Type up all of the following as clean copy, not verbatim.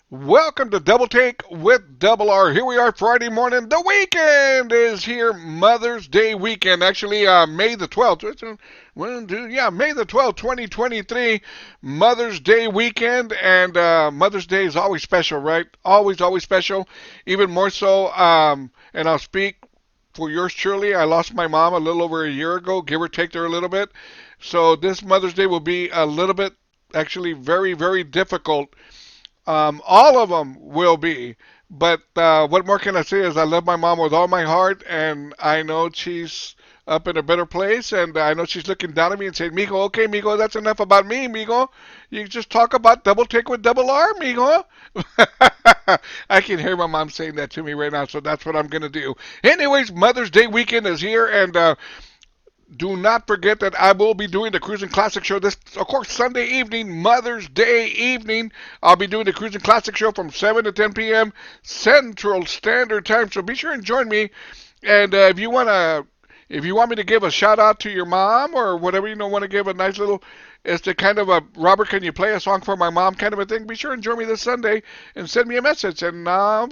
Welcome to Double Take with Double R. Here we are Friday morning. The weekend is here. Mother's Day weekend. Actually, May the 12th. May the 12th, 2023. Mother's Day weekend. And Mother's Day is always special, right? Always, always special. Even more so. And I'll speak for yours truly. I lost my mom a little over a year ago, give or take there a little bit. So this Mother's Day will be a little bit, actually, very, very difficult. All of them will be. But what more can I say is I love my mom with all my heart, and I know she's up in a better place, and I know she's looking down at me and saying, Migo, okay, Migo, that's enough about me, Migo. You just talk about double take with double R, Migo. I can hear my mom saying that to me right now, so that's what I'm going to do. Anyways, Mother's Day weekend is here, and do not forget that I will be doing the Cruising Classic Show this, of course, Sunday evening, Mother's Day evening. I'll be doing the Cruising Classic Show from 7 to 10 p.m. Central Standard Time. So be sure and join me. And if you want me to give a shout out to your mom or whatever, want to give a nice little, it's the kind of a Robert, can you play a song for my mom kind of a thing. Be sure and join me this Sunday and send me a message. And I'm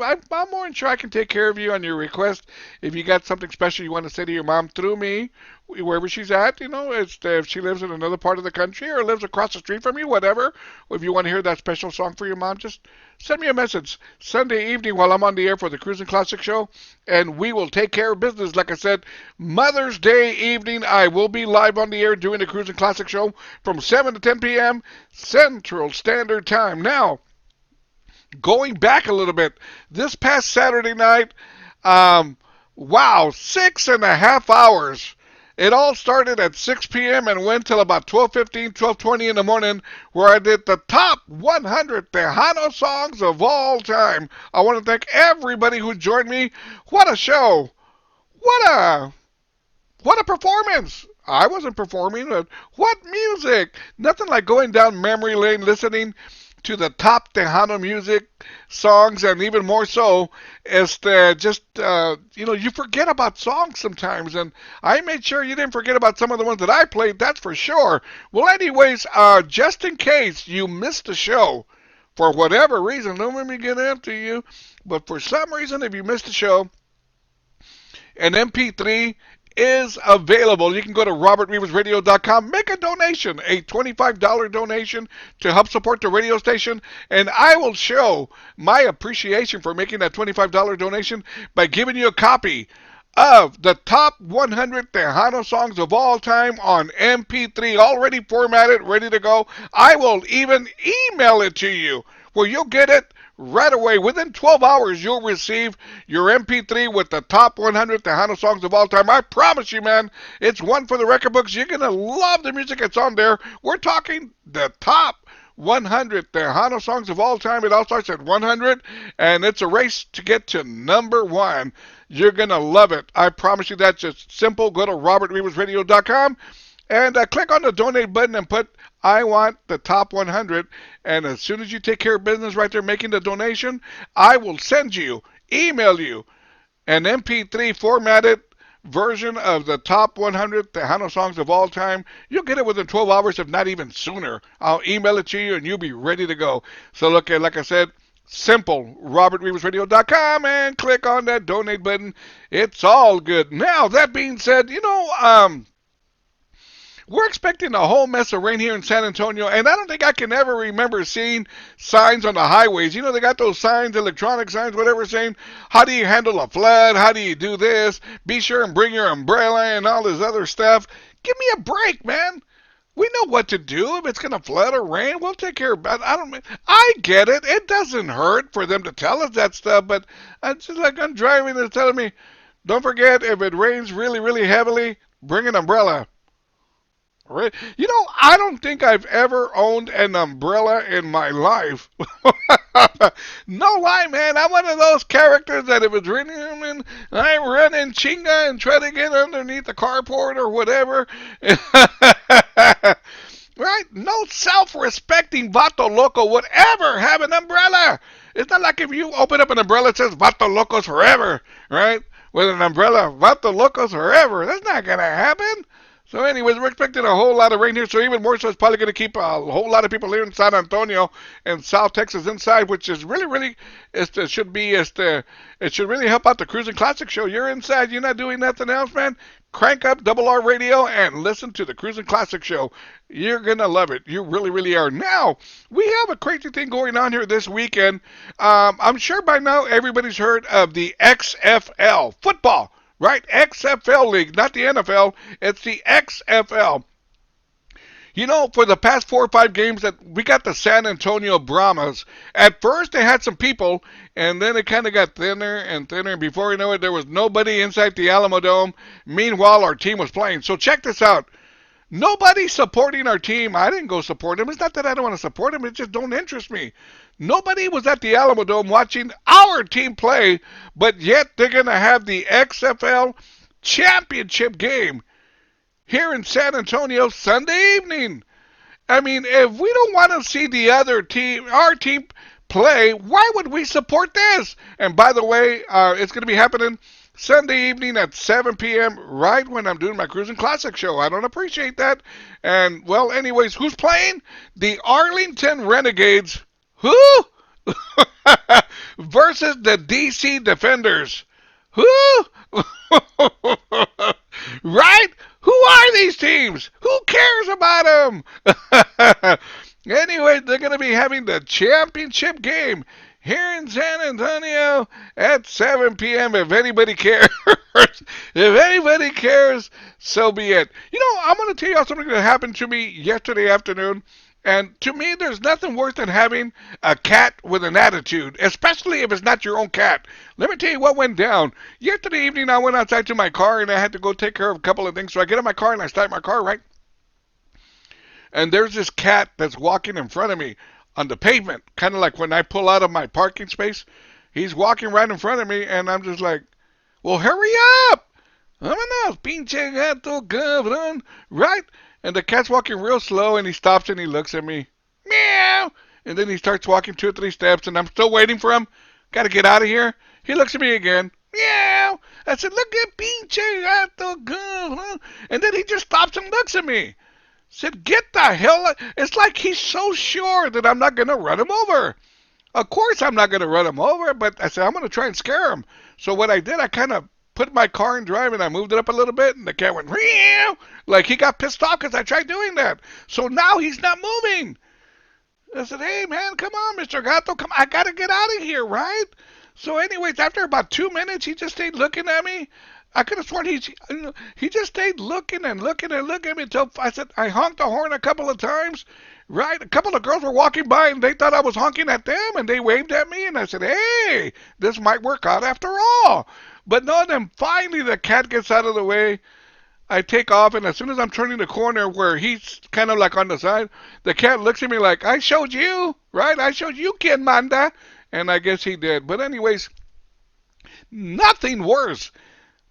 more than sure I can take care of you on your request. If you got something special you want to say to your mom through me, wherever she's at, if she lives in another part of the country or lives across the street from you, whatever. Or if you want to hear that special song for your mom, just send me a message Sunday evening while I'm on the air for the Cruising Classic Show, and we will take care of business. Like I said, Mother's Day evening, I will be live on the air doing the Cruising Classic Show from 7 to 10 p.m. Central Standard Time. Now, going back a little bit, this past Saturday night, wow, 6.5 hours. It all started at 6 p.m. and went till about 12:15, 12:20 in the morning, where I did the top 100 Tejano songs of all time. I want to thank everybody who joined me. What a show! What a what a performance! I wasn't performing, but what music! Nothing like going down memory lane listening to the top Tejano music songs, and even more so is the just you forget about songs sometimes, and I made sure you didn't forget about some of the ones that I played. That's for sure. Well, anyways, just in case you missed the show for whatever reason, don't let me get after you, but for some reason, if you missed the show, an MP3 is available. You can go to robertrivasradio.com, make a donation, a $25 donation to help support the radio station, and I will show my appreciation for making that $25 donation by giving you a copy of the top 100 Tejano songs of all time on MP3, already formatted, ready to go. I will even email it to you where you'll get it right away. Within 12 hours, you'll receive your MP3 with the top 100 Tejano songs of all time. I promise you, man, it's one for the record books. You're going to love the music that's on there. We're talking the top 100 Tejano songs of all time. It all starts at 100, and it's a race to get to number one. You're going to love it. I promise you that's just simple. Go to robertrivasradio.com and click on the donate button and put I want the top 100. And as soon as you take care of business right there making the donation, I will send you, email you, an MP3 formatted version of the top 100 Tejano songs of all time. You'll get it within 12 hours, if not even sooner. I'll email it to you and you'll be ready to go. So look, like I said, simple, robertrivasradio.com, and click on that donate button. It's all good. Now, that being said, we're expecting a whole mess of rain here in San Antonio, and I don't think I can ever remember seeing signs on the highways. They got those signs, electronic signs, whatever, saying, how do you handle a flood? How do you do this? Be sure and bring your umbrella and all this other stuff. Give me a break, man. We know what to do. If it's going to flood or rain, we'll take care of it. I get it. It doesn't hurt for them to tell us that stuff, but it's just like I'm driving and telling me, don't forget, if it rains really, really heavily, bring an umbrella. Right. I don't think I've ever owned an umbrella in my life. No lie, man. I'm one of those characters that if it's raining, I run and chinga and try to get underneath the carport or whatever. Right? No self-respecting vato loco would ever have an umbrella. It's not like if you open up an umbrella, it says vato locos forever, right? With an umbrella, vato locos forever. That's not going to happen. So, anyways, we're expecting a whole lot of rain here. So, even more so, it's probably going to keep a whole lot of people here in San Antonio and South Texas inside, which is really, really, it should really help out the Cruising Classic show. You're inside, you're not doing nothing else, man. Crank up Double R Radio and listen to the Cruising Classic show. You're gonna love it. You really, really are. Now, we have a crazy thing going on here this weekend. I'm sure by now everybody's heard of the XFL football, right? XFL League, not the NFL. It's the XFL. You know, for the past 4 or 5 games that we got the San Antonio Brahmas. At first, they had some people, and then it kind of got thinner and thinner. And before you know it, there was nobody inside the Alamo Dome. Meanwhile, our team was playing. So check this out. Nobody supporting our team. I didn't go support them. It's not that I don't want to support them. It just don't interest me. Nobody was at the Alamo Dome watching our team play, but yet they're going to have the XFL championship game here in San Antonio Sunday evening. I mean, if we don't want to see the other team, our team play, why would we support this? And by the way, it's going to be happening Sunday evening at 7 p.m. right when I'm doing my Cruising Classic show. I don't appreciate that. And, well, anyways, who's playing? The Arlington Renegades. Who? Versus the DC Defenders. Who? Right? Who are these teams? Who cares about them? Anyway, they're going to be having the championship game here in San Antonio at 7 p.m. If anybody cares. If anybody cares, so be it. You know, I'm going to tell you something that happened to me yesterday afternoon. And to me, there's nothing worse than having a cat with an attitude, especially if it's not your own cat. Let me tell you what went down. Yesterday evening, I went outside to my car and I had to go take care of a couple of things. So I get in my car and I start my car, right? And there's this cat that's walking in front of me on the pavement, kind of like when I pull out of my parking space. He's walking right in front of me, and I'm just like, well, hurry up! Vámonos, pinche gato cabrón, right? And the cat's walking real slow, and he stops and he looks at me. Meow! And then he starts walking 2 or 3 steps, and I'm still waiting for him. Gotta get out of here. He looks at me again. Meow! I said, look at pinche gato cabrón. And then he just stops and looks at me. Said, get the hell out. It's like he's so sure that I'm not going to run him over. Of course I'm not going to run him over, but I said, I'm going to try and scare him. So what I did, I kind of put my car in drive and I moved it up a little bit, and the cat went, meow, like he got pissed off because I tried doing that. So now he's not moving. I said, hey, man, come on, Mr. Gato, come on. I got to get out of here, right? So anyways, after about 2 minutes, he just stayed looking at me. I could have sworn he just stayed looking and looking and looking at me until I said I honked the horn a couple of times. Right, a couple of girls were walking by and they thought I was honking at them and they waved at me and I said, hey, this might work out after all. But no, then finally the cat gets out of the way. I take off, and as soon as I'm turning the corner where he's kind of like on the side, the cat looks at me like, I showed you, right? I showed you, Ken Manda. And I guess he did. But anyways, nothing worse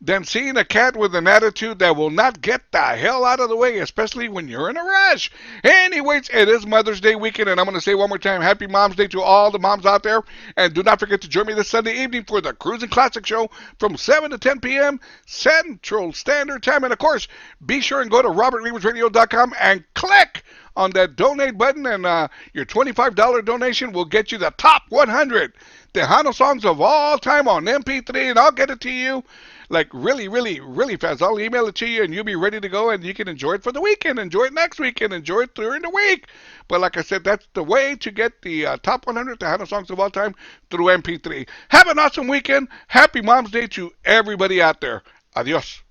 than seeing a cat with an attitude that will not get the hell out of the way, especially when you're in a rush. Anyways, it is Mother's Day weekend, and I'm going to say one more time, Happy Mom's Day to all the moms out there. And do not forget to join me this Sunday evening for the Cruising Classic Show from 7 to 10 p.m. Central Standard Time. And, of course, be sure and go to robertrivasradio.com and click on that donate button, and your $25 donation will get you the top 100 Tejano songs of all time on MP3, and I'll get it to you like really, really, really fast. I'll email it to you, and you'll be ready to go, and you can enjoy it for the weekend, enjoy it next weekend, enjoy it during the week. But like I said, that's the way to get the top 100 Tejano songs of all time through MP3. Have an awesome weekend. Happy Mom's Day to everybody out there. Adios.